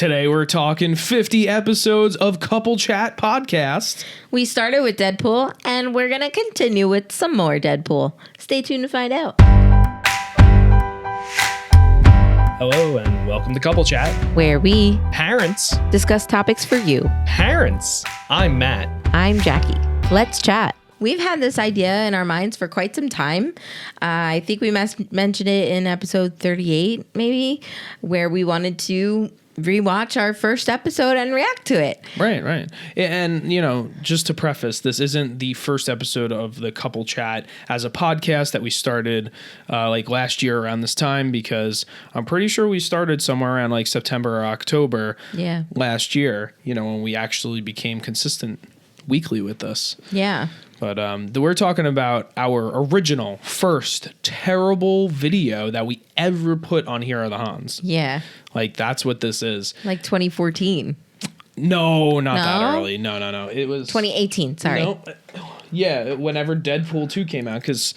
Today we're talking 50 episodes of Couple Chat Podcast. We started with Deadpool, and we're going to continue with some more Deadpool. Stay tuned to find out. Hello and welcome to Couple Chat. Where we Parents. discuss topics for you. Parents. I'm Matt. I'm Jackie. Let's chat. We've had this idea in our minds for quite some time. I think we mentioned it in episode 38, maybe, where we wanted to rewatch our first episode and react to it. Right. And, you know, just to preface, this isn't the first episode of the Couple Chat as a podcast that we started like last year around this time, because I'm pretty sure we started somewhere around like September or October last year, you know, when we actually became consistent weekly with this. Yeah. But we're talking about our original first terrible video that we ever put on Here Are the Hahns. Yeah. Like, that's what this is. Like 2014. No, not that early. No. It was 2018. Sorry. No, yeah, whenever Deadpool 2 came out, because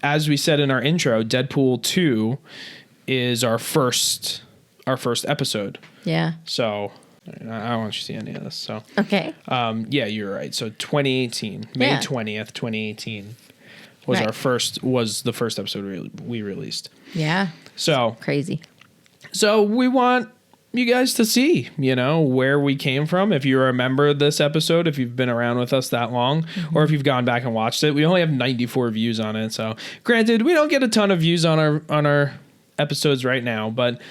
as we said in our intro, Deadpool 2 is our first episode. Yeah. So I don't want you to see any of this. So okay. Yeah, you're right. So 2018, May 20th, 2018 was the first episode we released. Yeah. So crazy. So we want you guys to see, you know, where we came from. If you remember this episode, if you've been around with us that long, or if you've gone back and watched it, we only have 94 views on it. So granted, we don't get a ton of views on our episodes right now, but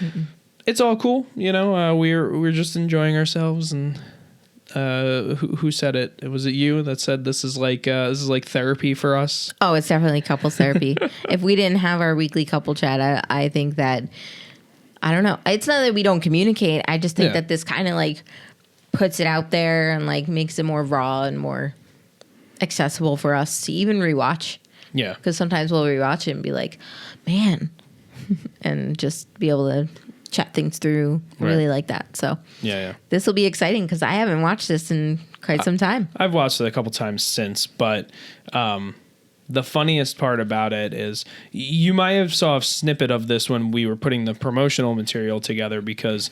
it's all cool. You know, we're just enjoying ourselves. And who said it? Was it you that said this is like therapy for us? Oh, it's definitely couples therapy. If we didn't have our weekly couple chat, I think that, I don't know. It's not that we don't communicate. I just think that this kind of like puts it out there and like makes it more raw and more accessible for us to even rewatch. Yeah. Because sometimes we'll rewatch it and be like, man, and just be able to chat things through. Really like that. So yeah. This will be exciting because I haven't watched this in quite some time. I've watched it a couple times since, but the funniest part about it is you might have saw a snippet of this when we were putting the promotional material together, because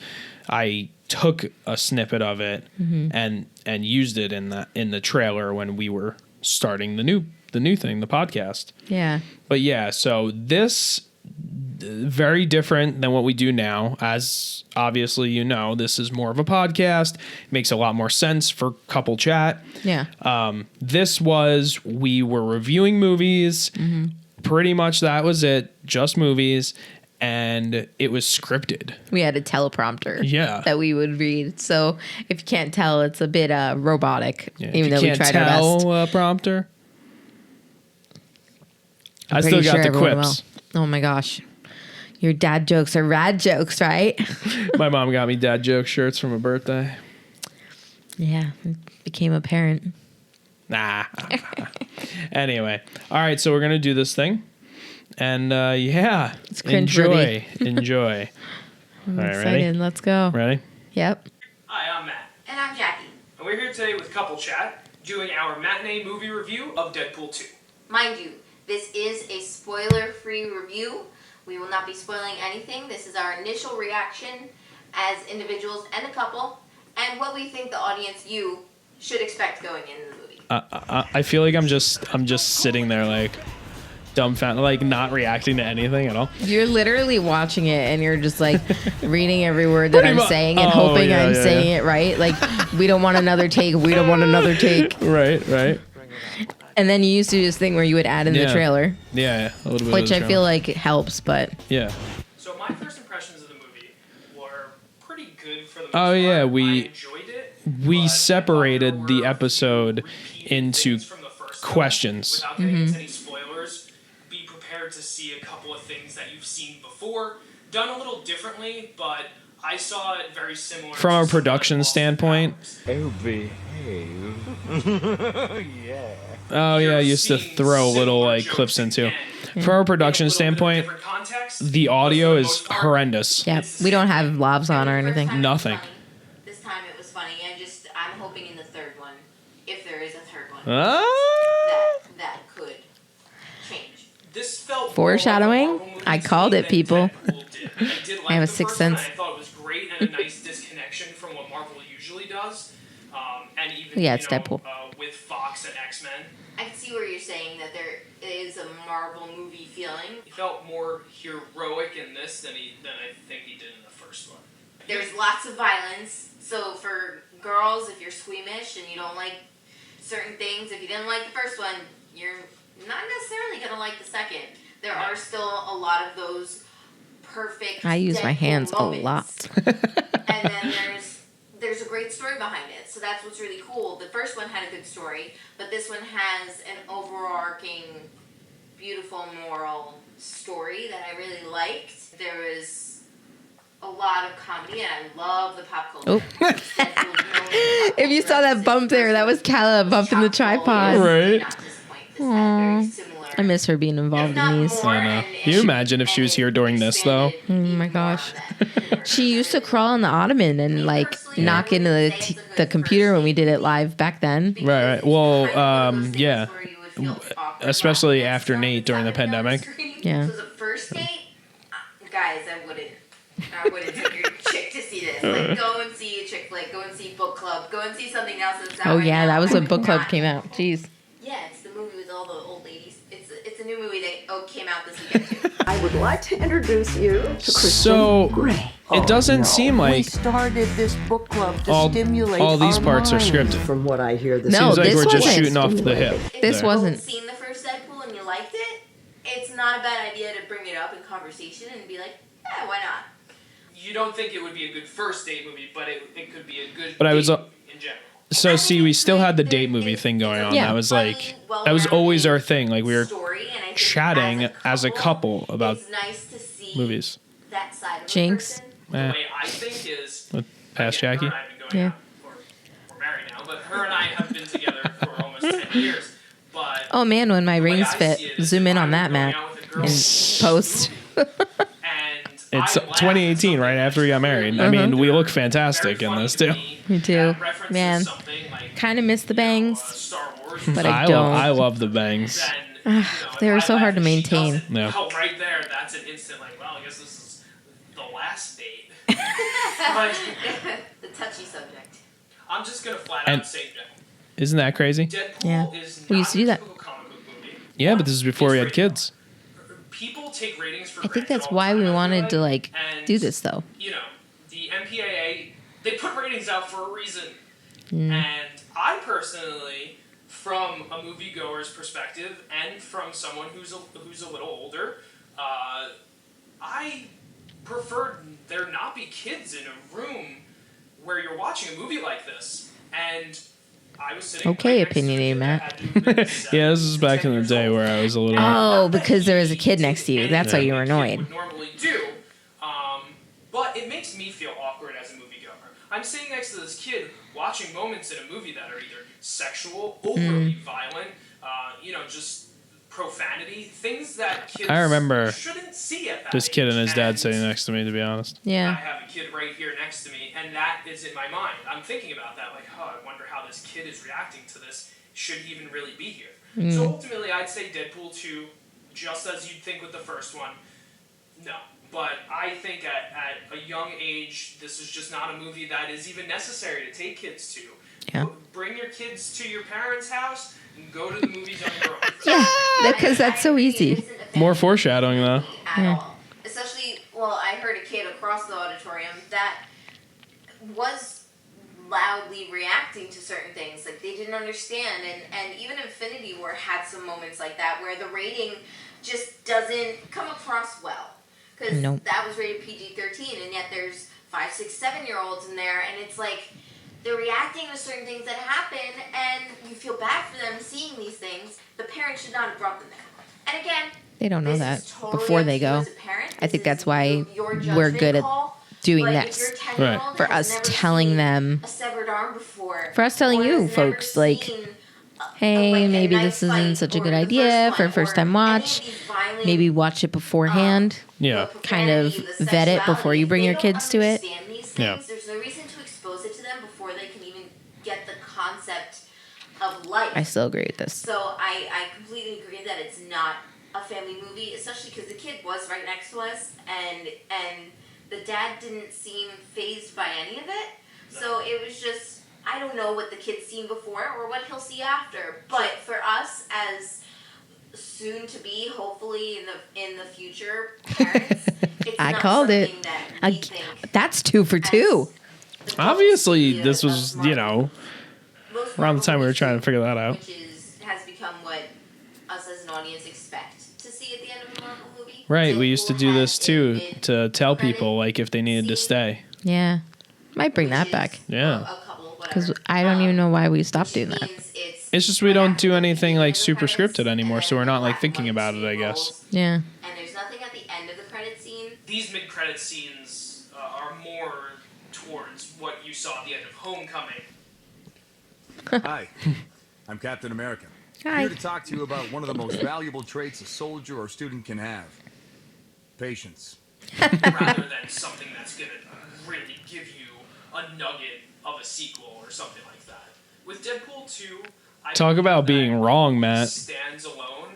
I took a snippet of it and used it in the trailer when we were starting the new thing, the podcast. Yeah. But yeah, so this very different than what we do now. As obviously you know, this is more of a podcast. It makes a lot more sense for couple chat. Yeah. We were reviewing movies. Pretty much that was it. Just movies. And it was scripted. We had a teleprompter that we would read. So if you can't tell, it's a bit robotic, even though we tried our best. Prompter. I still got the quips. Oh my gosh. Your dad jokes are rad jokes, right? My mom got me dad joke shirts for my birthday. Yeah, became a parent. Nah. Anyway. All right, so we're going to do this thing. And it's cringe-worthy. Enjoy. I'm excited. Ready? Let's go. Ready? Yep. Hi, I'm Matt. And I'm Jackie. And we're here today with Couple Chat, doing our matinee movie review of Deadpool 2. Mind you, this is a spoiler-free review. We will not be spoiling anything. This is our initial reaction as individuals and a couple, and what we think the audience, you, should expect going into the movie. I feel like I'm just sitting there like dumbfounded, like not reacting to anything at all. You're literally watching it and you're just like reading every word that I'm saying and hoping I'm saying it right. Like, we don't want another take. We don't want another take. Right. And then you used to do this thing where you would add in the trailer. Yeah, a little bit. Which I feel like it helps, but yeah. So my first impressions of the movie were pretty good for the most part. I enjoyed it. We separated the episode into questions. Without getting into any spoilers, be prepared to see a couple of things that you've seen before, done a little differently, but I saw it very similar. From a production standpoint. Oh, behave. Yeah. Oh yeah, I used to throw little like clips into. From a production standpoint, the audio is horrendous. Yeah, we don't have lavs on or anything. Nothing. This time it was funny. I'm hoping in the third one, if there is a third one, that could change. This felt foreshadowing. I called it, people. I have a sixth sense. I thought it was great and a nice disconnect connection from what Marvel usually does. And even Yeah, it's Deadpool. With Fox and X-Men. I can see where you're saying that there is a Marvel movie feeling. He felt more heroic in this than I think he did in the first one. There's lots of violence, so for girls, if you're squeamish and you don't like certain things, if you didn't like the first one, you're not necessarily going to like the second. There are still a lot of those perfect I use my Deadpool hands moments. a lot. And then there's a great story behind it, so that's what's really cool. The first one had a good story, but this one has an overarching, beautiful moral story that I really liked. There was a lot of comedy, and I love the pop culture. Oh. If you saw that bump there, that was Calla bumping the tripod. Right. I miss her being involved in these. I know. Can you imagine if she was here during this, though? Oh my gosh. She used to crawl on the ottoman and like knock into the computer when we did it live back then. Right. Well, yeah. Especially after Nate during the pandemic. Yeah. So the first date, guys, I wouldn't take your chick to see this. Like, go and see a chick flick, go and see book club, go and see something else that's out Oh right yeah, now. that was when I book would club not. came out. Jeez. Yeah, it's the movie with all the old ladies. It's a new movie that came out this weekend too. I would like to introduce you to Kristen So, Gray. it doesn't seem We like started this book club to all stimulate these our parts are minds. scripted. From what I hear, this No, seems like this we're just wasn't. shooting off the hip. If This you wasn't. haven't seen the first Deadpool and you liked it, it's not a bad idea to bring it up in conversation and be like, yeah, why not? You don't think it would be a good first date movie, but it could be a good But I was, date movie in general. So see, we still had the date movie thing going on. Yeah. That was like, that was always our thing. Like we were chatting as a couple about it's nice to see movies. that side of Jinx. a person. The Eh, way I think is... with past again, Jackie. her and I have been going Yeah. out we're married now, but her and I have been together for almost 10 years. But Oh man, when my the way rings I fit, see it is zoom if in I on were that, going Matt, out with a girl and post. and It's I laughed 2018, at right something after we got married. I mean, we look fantastic in this too. Me too. Man, kind of miss the bangs. Star Wars, But I don't. I love the bangs. They were so hard to maintain. Yeah. Oh, right there, that's an instant like, well, I guess this is the last date. But The touchy subject. I'm just gonna flat And- out say Isn't that crazy? Deadpool Yeah. is not We used to do a that. typical comic book movie. Yeah, but this is before we had kids. People take ratings for I think granted that's all the why time, we I feel wanted to like And, do this though. You know, the MPAA, they put ratings out for a reason. Mm. And I personally, from a moviegoer's perspective and from someone who's a little older, I prefer there not be kids in a room where you're watching a movie like this. And I was sitting Okay, right next to a opinionated kid that Matt. had to have been 7 Yeah, this is to back 10 in the years day old. where I was a little. Oh, because there was a kid next to you. That's why you were annoyed. Would normally do, but it makes me feel awkward as a moviegoer. I'm sitting next to this kid watching moments in a movie that are either sexual, overly violent, just profanity, things that kids I remember shouldn't see at that This kid and his dad age. sitting next to me, to be honest. I Yeah. have a kid right here next to me, and that is in my mind. I'm thinking about that, like, oh, I wonder how this kid is reacting to this. Should he even really be here? So ultimately, I'd say Deadpool 2, just as you'd think with the first one. No. But I think at a young age, this is just not a movie that is even necessary to take kids to. Yeah. Bring your kids to your parents' house and go to the movies on your own. Yeah, because that's so easy. More foreshadowing, though. At all. Especially, I heard a kid across the auditorium that was loudly reacting to certain things. Like, they didn't understand. And even Infinity War had some moments like that where the rating just doesn't come across well. Because Nope. that was rated PG-13, and yet there's 5, 6, 7-year-olds in there, and it's like they're reacting to certain things that happen, and you feel bad for them seeing these things. The parents should not have brought them there. And again, They don't know this that is totally before up they to you go. as a parent. I think This that's is why your we're judgment good at call. doing But this. if your 10-year-old For has us never telling seen them, a severed arm before, for us telling or you has never folks, like, seen hey, like a maybe knife this isn't fight such a or good the idea first for a one, first time or any of watch. these violent, Maybe watch it beforehand. Yeah. the Kind of profanity, the vet it before you sexuality, bring they your don't kids to it. understand these Yeah. things. There's no reason to expose it to them before they can even get the concept of life. I still agree with this. So I completely agree that it's not a family movie, especially because the kid was right next to us, and the dad didn't seem fazed by any of it. So it was just, I don't know what the kid's seen before or what he'll see after. But for us as soon to be, hopefully in the future parents, it's I not called it. something that we think That's 2 for 2. as Obviously, the this was, Marvel you know, most around the time we were movies trying to do, figure that out. which has become what us as an audience expect to see at the end of a Marvel movie. Right, we used to Deadpool do had this a too, mid- to tell credit people, like, if they needed to scene, stay. Yeah. Might bring which that is- back. Yeah. a couple, Because whatever. I don't even know why we Which stopped doing that. means It's just we don't do anything, like, the super credits, scripted anymore, and so we're then not, like, black thinking and white about it, I scene guess. rolls, Yeah. And there's nothing at the end of the credit scene. These mid-credit scenes are more towards what you saw at the end of Homecoming. Hi, I'm Captain America. Hi. Here to talk to you about one of the most valuable traits a soldier or student can have. Patience. rather than something that's going to really give you a nugget of a sequel or something like that. With Deadpool 2, I Talk believe about that being wrong, Matt. stands alone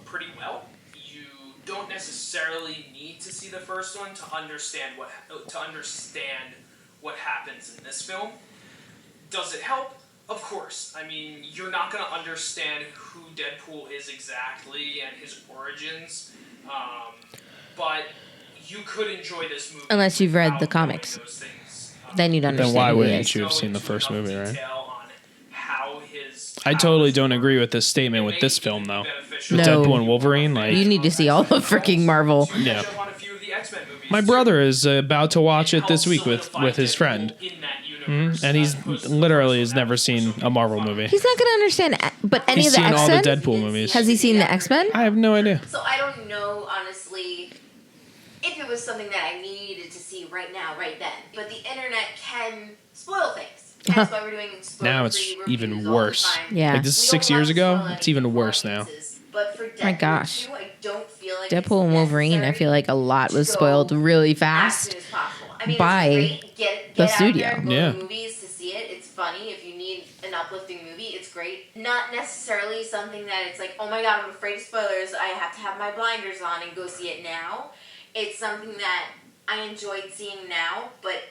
pretty well. You don't necessarily need to see the first one to understand what happens in this film. Does it help? Of course. I mean, you're not going to understand who Deadpool is exactly and his origins, but you could enjoy this movie Unless you've read the without knowing comics. those things. Then you'd understand. why who he wouldn't is. you have Go seen the into first enough movie, right? detail on how his I totally powers don't work. agree with this statement with It this may film, be though. beneficial With No. Deadpool and Wolverine, like, You need to see all the freaking Marvel. to Yeah. catch up on a few of the X-Men movies, my too. brother is about to watch it this helps week with solidify his Deadpool friend, in that universe, and he's as opposed to the literally first has one never that seen was so a Marvel fun. movie. He's not going to understand. But any He's of the seen all the X-Men? Deadpool movies. Has he seen the X-Men? I have no idea. So I don't know, honestly, if it was something that I needed to see right now, right then. But the internet can spoil things. That's why we're doing Now it's spoiler-free even reviews all the worse. time. Yeah. Like, this is We 6 don't years wanna ago. spoil It's even anything worse for now. audiences. But for Deadpool My gosh. 2, I don't feel like Deadpool and it's Wolverine, I necessary feel like a lot was to spoiled go really as fast. soon as possible. I mean, by it's great. Get the out studio. there and go Yeah. to movies to see it. It's funny. If you need an uplifting movie, it's great. Not necessarily something that it's like, oh my god, I'm afraid of spoilers. I have to have my blinders on and go see it now. It's something that I enjoyed seeing now, but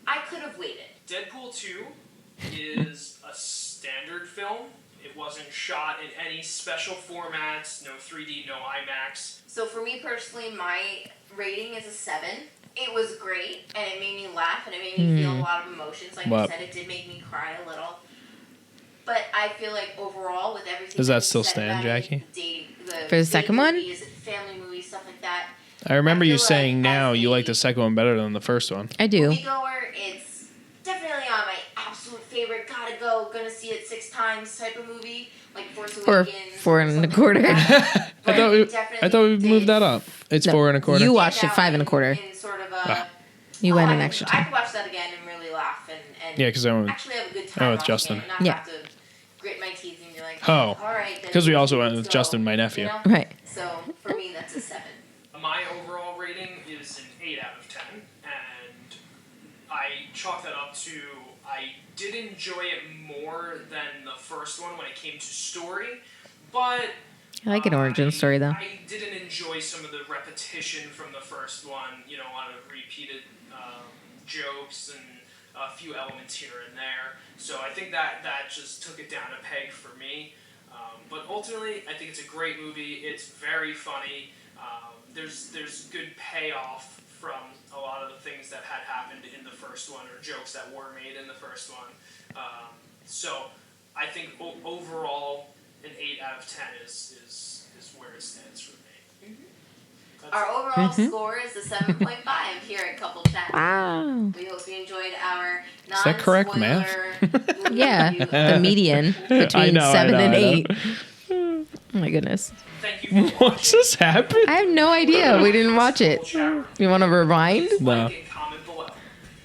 I could have waited. Deadpool 2 is a standard film. It wasn't shot in any special formats, no 3D, no IMAX. So for me personally, my rating is a 7. It was great, and it made me laugh, and it made me feel a lot of emotions. Like What? I said, it did make me cry a little. But I feel like overall, with everything Does that you still said stand, about it, Jackie? For the second one? movies, family movies, stuff like that. I remember I you feel saying like now as you a- like the second one better than the first one. I do. Moviegoer, it's definitely on my absolute favorite, gotta go, gonna see it 6 times type of movie. Like Force Or Awakens. 4 or and a something quarter. like that. I thought we, But it I thought we definitely moved did that up. It's No, 4 and a quarter. you stand watched it out 5 and a quarter. In sort of a, Ah. You went I an could- extra I time. could watch that again and really laugh and Yeah, 'cause I went with- actually have a good I time went with watching Justin. it and not Yeah. have to grit my teeth and be like, Oh, all right. then 'cause we also let's went with go, Justin, my nephew. you know? Right. So for me, that's a 7. My overall rating is an 8 out of 10, and I chalk that up to I did enjoy it more than the first one when it came to story, but I like an origin story, though. I didn't enjoy some of the repetition from the first one, you know, a lot of repeated jokes and a few elements here and there. So I think that just took it down a peg for me. But ultimately, I think it's a great movie. It's very funny. There's good payoff from a lot of the things that had happened in the first one or jokes that were made in the first one. So I think overall, an 8 out of 10 is where it stands for me. That's Our it. overall score is a 7.5 here at Couple Chat. Wow. We hope you enjoyed our Is that correct math? non-spoiler movie Yeah, review. the median between know, 7 and I 8. know. Oh my goodness. Thank you for What's watching. this happen? I have no idea. We didn't watch it. You want to rewind? No. Like and comment below.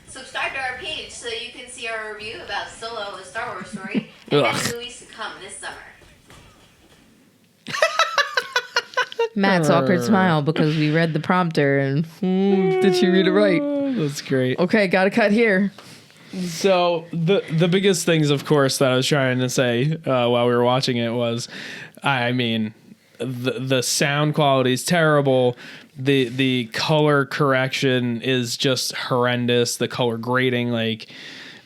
Subscribe to our page so you can see our review about Solo, a Star Wars story, and Ugh. many movies to come this summer. Matt's awkward smile because we read the prompter and did she read it right? That's great. Okay, gotta cut here. So the biggest things, of course, that I was trying to say while we were watching it was, I mean, the sound quality is terrible. The color correction is just horrendous. The color grading, like,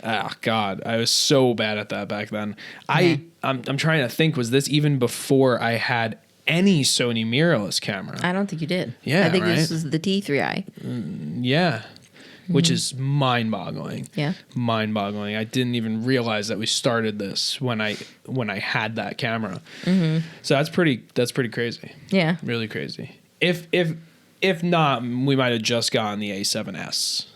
oh God, I was so bad at that back then. I'm trying to think, was this even before I had any Sony mirrorless camera? I don't think you did. Yeah, I think right? this was the T3i. Yeah. Which is mind-boggling. Yeah. Mind-boggling. I didn't even realize that we started this when I had that camera. So that's pretty crazy. Yeah. Really crazy. If not, we might have just gotten the A7S.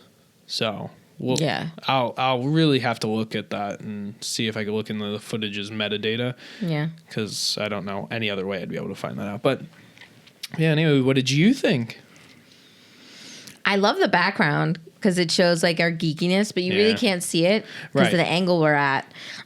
So Yeah. I'll really have to look at that and see if I could look into the footage's metadata. Yeah. Because I don't know any other way I'd be able to find that out. But yeah, anyway, what did you think? I love the background because it shows like our geekiness, but you really Yeah. can't see it because Right. of the angle we're at.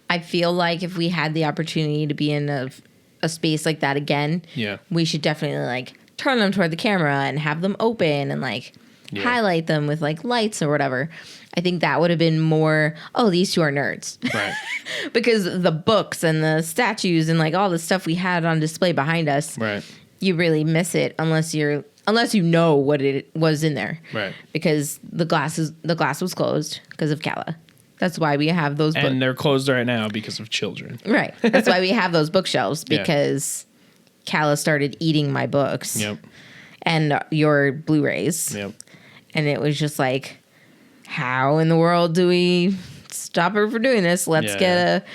I feel like if we had the opportunity to be in a space like that again, Yeah. we should definitely like turn them toward the camera and have them open and like Yeah. highlight them with like lights or whatever. I think that would have been more, oh, these two are nerds. Right. Because the books and the statues and like all the stuff we had on display behind us, Right. you really miss it unless you know what it was in there. Right. Because the glass was closed because of Kala. That's why we have those And they're closed right now because of children. Right. That's why we have those bookshelves Yeah. because Kala started eating my books Yep. and your Blu-rays. Yep. And it was just like, how in the world do we stop her from doing this? Let's Yeah. get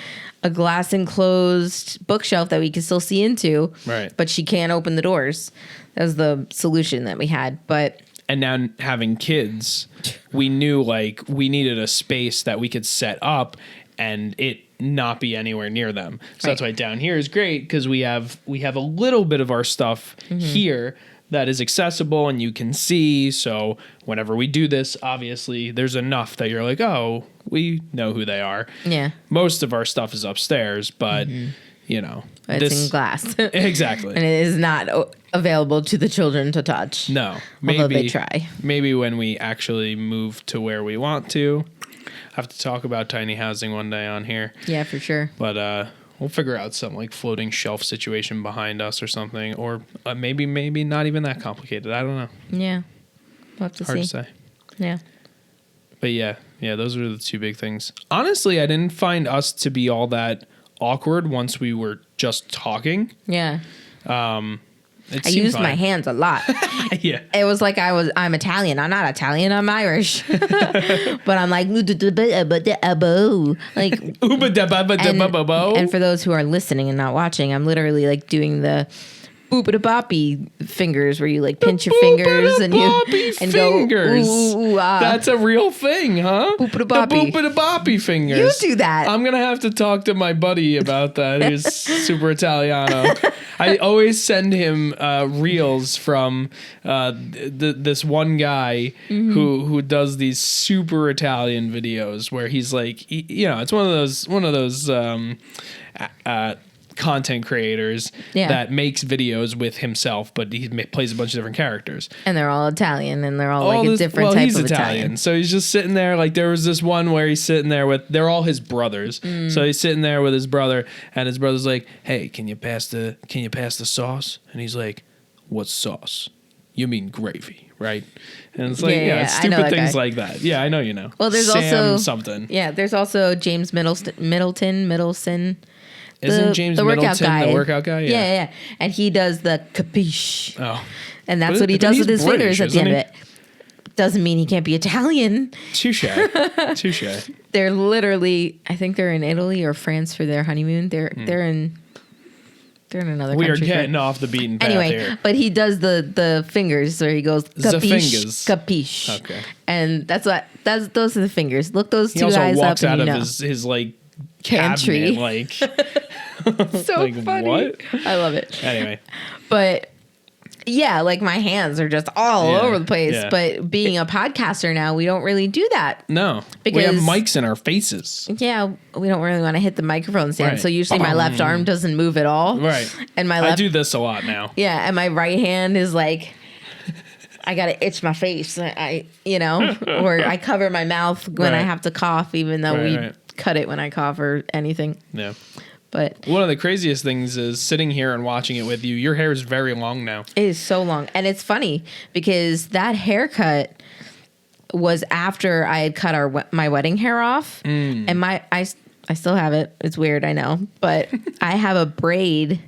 a glass enclosed bookshelf that we can still see into. Right. But she can't open the doors. That was the solution that we had. But And now having kids, we knew like we needed a space that we could set up and it not be anywhere near them. So that's why down here is great because we have a little bit of our stuff here that is accessible and you can see. So whenever we do this, obviously there's enough that you're like, oh, we know who they are. yeah, Most of our stuff is upstairs, but you know, it's in glass. Exactly. And it is not available to the children to touch. No, Although they try. Maybe when we actually move to where we want to, have to talk about tiny housing one day on here. Yeah, for sure. But we'll figure out some like floating shelf situation behind us or something, or maybe not even that complicated. I don't know. Yeah, we'll have to Hard see. to say. Yeah. But yeah, those are the two big things. Honestly, I didn't find us to be all that awkward once we were just talking. Yeah. It I seemed used my fine. hands a lot. Yeah. It was like I'm Italian. I'm not Italian. I'm Irish. But I'm like, like, and for those who are listening and not watching, I'm literally like doing the boopity-boppy fingers where you like pinch your fingers and fingers. go, ooh, ooh, ah. That's a real thing, huh? Boopity-boppy. The boopity-boppy fingers. You do that. I'm going to have to talk to my buddy about that, who's super Italiano. I always send him reels from this one guy who does these super Italian videos where he's like, it's one of those content creators that makes videos with himself, but he plays a bunch of different characters. And they're all Italian, and they're all like a different type he's of Italian. So he's just sitting there. Like there was this one where he's sitting there they're all his brothers. So he's sitting there with his brother, and his brother's like, "Hey, can you pass the sauce?" And he's like, "What sauce? You mean gravy, right?" And it's like, Yeah, it's I know stupid that things guy. like that. Yeah, I know you know. Well, there's Sam also something. Yeah, there's also James Middleton. Isn't James the workout Middleton guy. the workout guy? Yeah. And he does the capiche. Oh, And that's But- what he but does he's with his British, fingers at the end of isn't it. Doesn't mean he can't be Italian. touche. They're literally, I think they're in Italy or France for their honeymoon. They're in another We are country. getting off the beaten path Anyway, here. but he does the fingers where he goes The capiche, fingers. capiche. Okay. And those are the fingers. Look those He two also guys up walks and out you of know. his like Pantry. cabinet, like So like, funny. what? I love it. Anyway. But yeah, like my hands are just all Yeah, over the place. yeah. But being a podcaster now, we don't really do that. No, we have Because- mics in our faces. Yeah, we don't really want to hit the microphone stand. Right. So usually my left arm doesn't move at all. Right. And my I left do this a lot now. yeah, and my right hand is like I gotta itch my face. Or I cover my mouth when I Right. have to cough, even though Right, we right. cut it when I cough or anything. Yeah. But one of the craziest things is sitting here and watching it with you. Your hair is very long now. it is so long. And it's funny because that haircut was after I had cut my wedding hair off. And I still have it. It's weird, I know. But I have a braid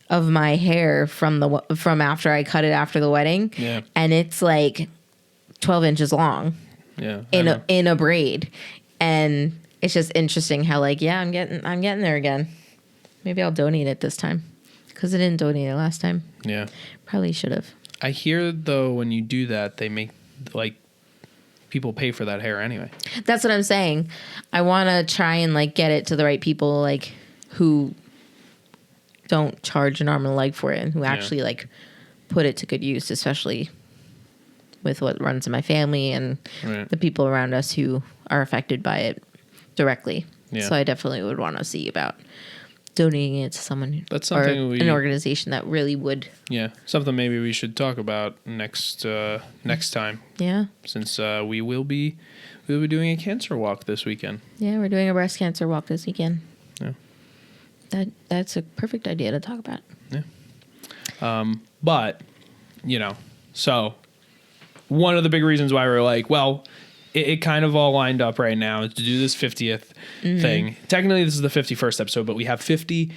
of my hair from after I cut it after the wedding. Yeah. And it's like 12 inches long. Yeah. In a braid. And it's just interesting how I'm getting there again. Maybe I'll donate it this time because I didn't donate it last time. Yeah. Probably should have. I hear though when you do that, they make people pay for that hair anyway. That's what I'm saying. I want to try and get it to the right people who don't charge an arm and a leg for it and who actually put it to good use, especially with what runs in my family and the people around us who are affected by it directly. Yeah. So I definitely would want to see about donating it to someone. That's something an organization that really would. Yeah, something maybe we should talk about next time. Yeah. Since we will be doing a cancer walk this weekend. Yeah, we're doing a breast cancer walk this weekend. Yeah. That's a perfect idea to talk about. Yeah. But so one of the big reasons why we're it kind of all lined up right now to do this 50th thing. Technically, this is the 51st episode, but we have 50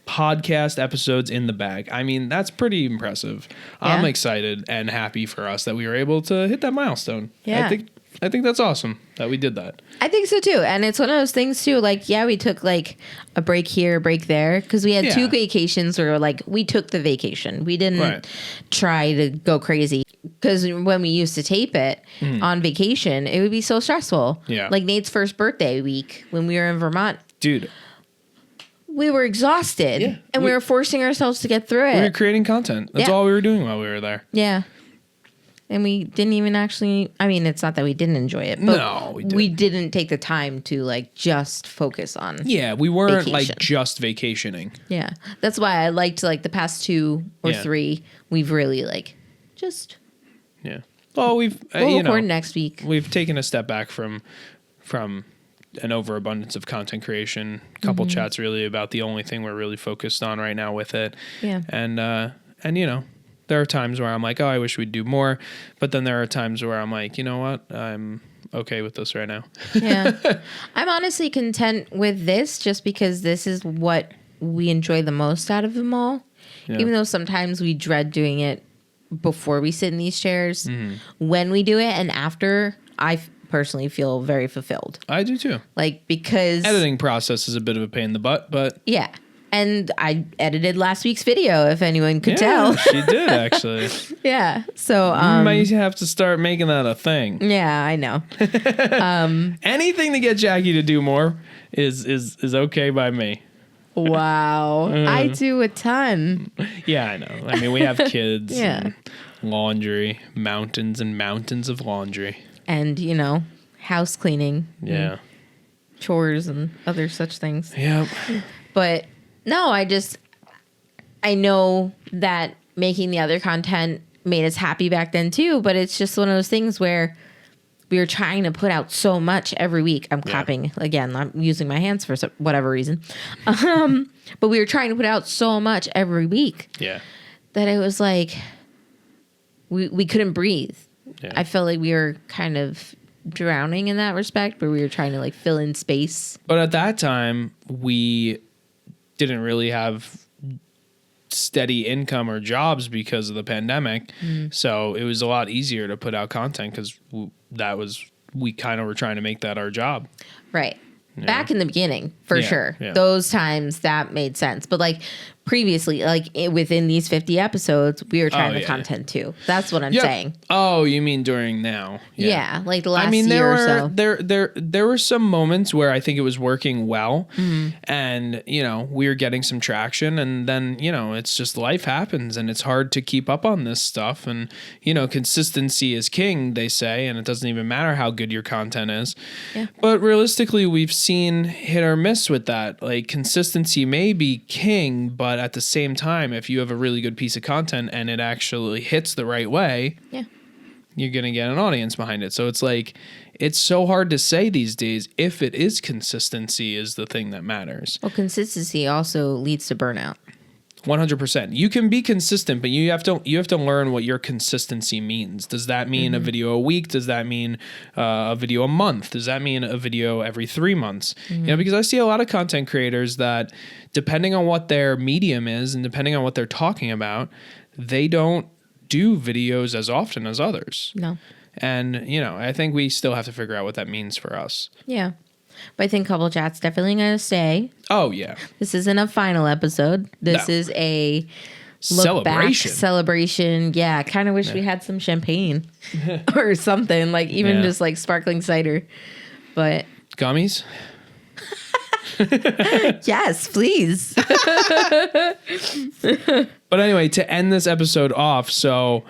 podcast episodes in the bag. I mean, that's pretty impressive. Yeah. I'm excited and happy for us that we were able to hit that milestone. Yeah. I think that's awesome that we did that. I think so too. And it's one of those things too, we took a break here, a break there, because we had two vacations where we took the vacation. We didn't try to go crazy. Because when we used to tape it on vacation, it would be so stressful. Yeah. Like Nate's first birthday week when we were in Vermont. Dude. We were exhausted. Yeah. And we were forcing ourselves to get through it. We were creating content. That's all we were doing while we were there. Yeah. And we didn't even it's not that we didn't enjoy it, but no, we didn't take the time to just focus on. Yeah, we weren't vacation. just vacationing. Yeah. That's why I liked the past 2 or 3, we've really just. Yeah. Well, we'll record next week. We've taken a step back from an overabundance of content creation. A couple chats really about the only thing we're really focused on right now with it. Yeah. And there are times where I'm I wish we'd do more, but then there are times where I'm you know what, I'm okay with this right now. Yeah. I'm honestly content with this just because this is what we enjoy the most out of them all. Yeah. Even though sometimes we dread doing it before we sit in these chairs, when we do it and after, I personally feel very fulfilled. I do too. Because editing process is a bit of a pain in the butt, but yeah. And I edited last week's video, if anyone could tell. She did actually. Yeah. So you might have to start making that a thing. Yeah, I know. Anything to get Jackie to do more is okay by me. Wow. I do a ton. Yeah, I know. I mean, we have kids. Yeah. And laundry, mountains and mountains of laundry. And, house cleaning. Yeah. Chores and other such things. Yep. But no, I know that making the other content made us happy back then too, but it's just one of those things where we were trying to put out so much every week. I'm clapping again. I'm using my hands for whatever reason. But we were trying to put out so much every week. Yeah. That it was we couldn't breathe. Yeah. I felt like we were kind of drowning in that respect, where we were trying to fill in space. But at that time, we didn't really have steady income or jobs because of the pandemic. So it was a lot easier to put out content because we kind of were trying to make that our job. Right. Yeah. Back in the beginning, for sure. Yeah. Those times that made sense. But previously, within these 50 episodes, we were trying the content too. That's what I'm saying. Oh, you mean during now? Yeah, the last year or so. There were some moments where I think it was working well, and we were getting some traction, and then it's just life happens, and it's hard to keep up on this stuff, and consistency is king, they say, and it doesn't even matter how good your content is. Yeah. But realistically, we've seen hit or miss with that. Consistency may be king, but at the same time, if you have a really good piece of content and it actually hits the right way, you're going to get an audience behind it. So it's it's so hard to say these days if it is consistency is the thing that matters. Well, consistency also leads to burnout. 100%. You can be consistent, but you have to learn what your consistency means. Does that mean a video a week? Does that mean a video a month? Does that mean a video every 3 months? You know, because I see a lot of content creators that, depending on what their medium is and depending on what they're talking about, they don't do videos as often as others. No. And, you know, I think we still have to figure out what that means for us. Yeah. But I think Couple Chat's definitely going to stay. Oh, yeah. This isn't a final episode. This is a look back celebration. Yeah, I kind of wish we had some champagne or something, like even just like sparkling cider. But gummies? Yes, please. But anyway, to end this episode off, so,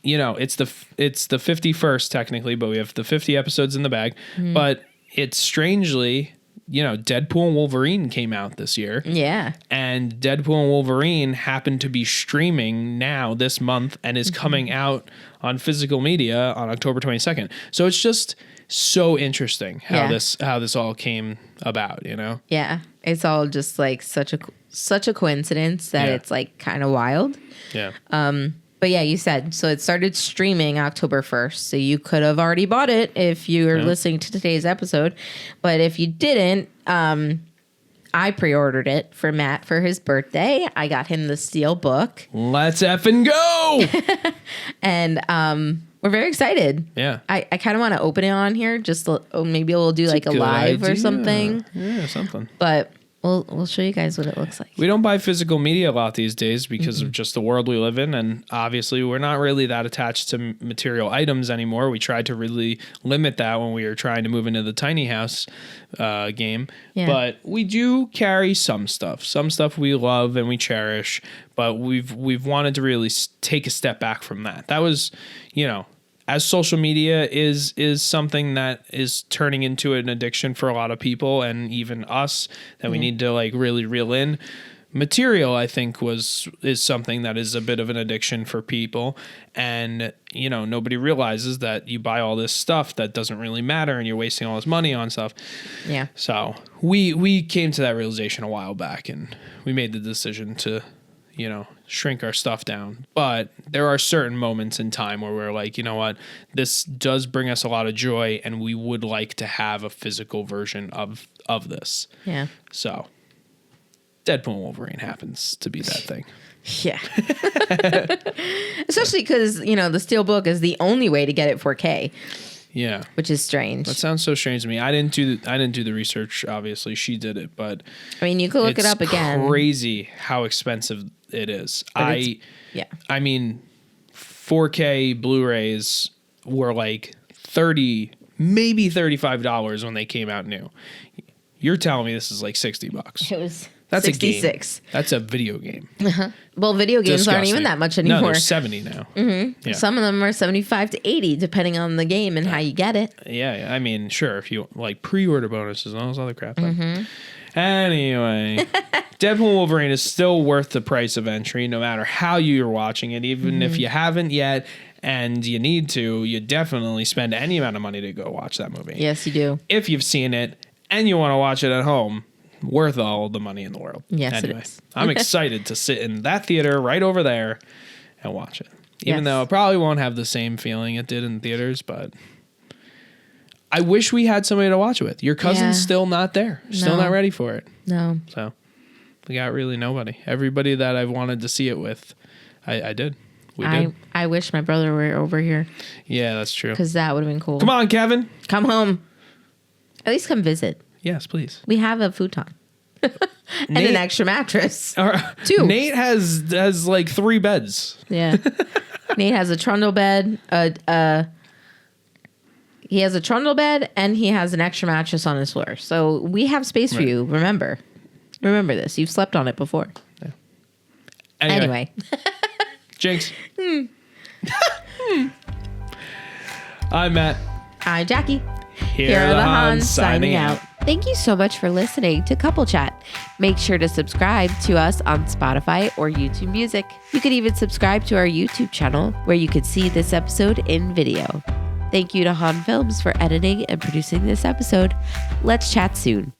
you know, it's the 51st technically, but we have the 50 episodes in the bag. But it's strangely, you know, Deadpool and Wolverine came out this year. Yeah. And Deadpool and Wolverine happened to be streaming now this month and is coming out on physical media on October 22nd. So it's just so interesting how this all came about, you know? Yeah. It's all just like such a coincidence that it's like kind of wild. Yeah. But yeah, you said, so it started streaming October 1st. So you could have already bought it if you were listening to today's episode. But if you didn't, I pre-ordered it for Matt for his birthday. I got him the Steel book. Let's effing go! And we're very excited. Yeah. I kind of want to open it on here. Just maybe we'll do like a live or something. Yeah, something. But we'll show you guys what it looks like. We don't buy physical media a lot these days because of just the world we live in. And obviously, we're not really that attached to material items anymore. We tried to really limit that when we were trying to move into the tiny house game. Yeah. But we do carry some stuff. Some stuff we love and we cherish. But we've wanted to really take a step back from that. That was, you know, as social media is something that is turning into an addiction for a lot of people and even us that we need to like really reel in. Material, I think, is something that is a bit of an addiction for people. And, you know, nobody realizes that you buy all this stuff that doesn't really matter and you're wasting all this money on stuff. Yeah. So we came to that realization a while back and we made the decision to, you know, shrink our stuff down. But there are certain moments in time where we're like, you know what, this does bring us a lot of joy and we would like to have a physical version of this. Yeah. So Deadpool and Wolverine happens to be that thing. Yeah. Especially because, you know, the Steel book is the only way to get it 4K. Yeah. Which is strange. That sounds so strange to me. I didn't do the research, obviously. She did it, but I mean, you could look it up again. It's crazy how expensive it is. I mean, 4K Blu-rays were like $30, maybe $35 when they came out new. You're telling me this is like $60. It was That's 66. A game. That's a video game. Well, video games aren't even that much anymore. No, they're 70 now. Mm-hmm. Yeah. Some of them are 75 to 80, depending on the game and how you get it. Yeah, I mean, sure, if you like pre-order bonuses and all this other crap. Anyway, Deadpool and Wolverine is still worth the price of entry, no matter how you're watching it. Even if you haven't yet and you need to, you definitely spend any amount of money to go watch that movie. Yes, you do. If you've seen it and you want to watch it at home, worth all the money in the world. Yes, anyway, it is. I'm excited to sit in that theater right over there and watch it. Even though it probably won't have the same feeling it did in theaters, but I wish we had somebody to watch it with. Your cousin's still not there. Still not ready for it. No. So we got really nobody. Everybody that I've wanted to see it with, I did. We did. I wish my brother were over here. Yeah, that's true. Because that would have been cool. Come on, Kevin. Come home. At least come visit. Yes, please. We have a futon. And Nate, an extra mattress. Two. Nate has like 3 beds. Yeah. Nate has a trundle bed. He has a trundle bed and he has an extra mattress on his floor. So we have space for you. Remember this. You've slept on it before. Yeah. Anyway. Jinx. I'm Matt. I'm Jackie. Here are the Hahns signing out. Thank you so much for listening to Couple Chat. Make sure to subscribe to us on Spotify or YouTube Music. You could even subscribe to our YouTube channel where you could see this episode in video. Thank you to Han Films for editing and producing this episode. Let's chat soon.